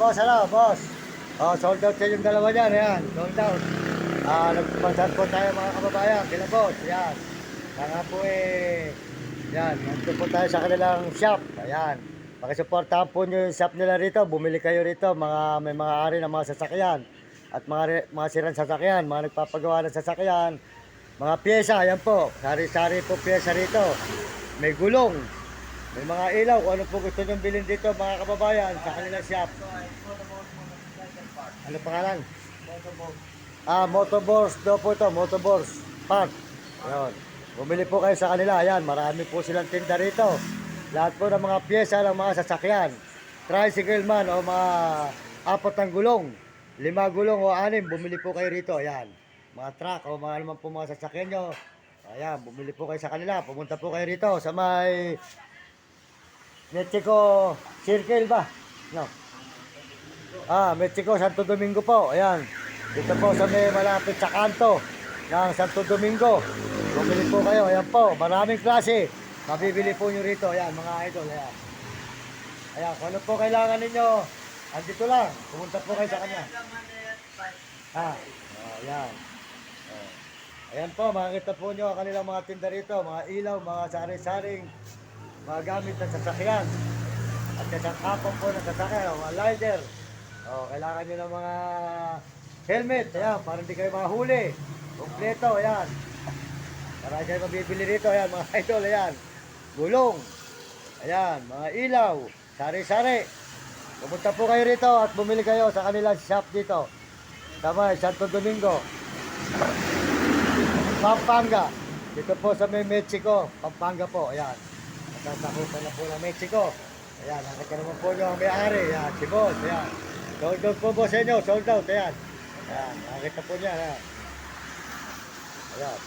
boss, ano, boss? Oh, sold out kayo yung dalawa dyan, ayan, sold out. Nagpasan po tayo mga kababayan, kila boss, ayan. Kaya po yan, nandito po tayo sa kanilang shop, ayan. Pakisuportahan po nyo yung shop nila rito, bumili kayo rito, may mga ari ng mga sasakyan. At mga sirang sasakyan, mga nagpapagawa ng sasakyan, mga pyesa, ayan po, sari-sari po pyesa rito. May gulong, may mga ilaw, kung ano po gusto nyo bilhin dito mga kababayan sa kanilang shop. Ano pangalan? Motorbors daw po ito, Motorbors Park. Ayun. Bumili po kayo sa kanila. Ayan, marami po silang tinda rito. Lahat po ng mga pyesa ng mga sasakyan. Tricycle man o mga apat ng gulong, 5 gulong o 6, bumili po kayo rito. Ayan. Mga truck o mga naman po mga sasakyan nyo. Ayan, bumili po kayo sa kanila. Pumunta po kayo rito sa may Mexico Circle ba? No. Mexico, Santo Domingo po. Ayan. Dito po sa may malapit sa kanto ng Santo Domingo. Bumili po kayo. Ayan po. Maraming klase. Mabibili po nyo rito. Ayan, mga idol. Ayan. Ayan, kung ano po kailangan ninyo, andito lang. Pumunta po kayo sa kanya. Ayan. Ayan po, makikita po nyo ang kanilang mga tinda rito. Mga ilaw, mga sari-saring, mga gamit ng sasakyan. At isang kapong po ng sasakyan, mga lighter. Kailangan nyo ng mga helmet, ayan, para hindi kayo mahuli. Kompleto, ayan. Para kayo mabibili rito, ayan, mga idol, ayan. Gulong, ayan, mga ilaw, sari-sari. Pumunta po kayo rito at bumili kayo sa kanilang shop dito. Tama, Santo Domingo, Pampanga. Dito po sa may Mexico, Pampanga po, ayan. Nasasakupan na po ng Mexico. Ayan, nakita naman po nyo ang may-ari. Ayan, si boss. Ayan. Sold out po boss sa inyo. Sold out. Ayan. Ayan, nakita po niya. Ayan. Ayan.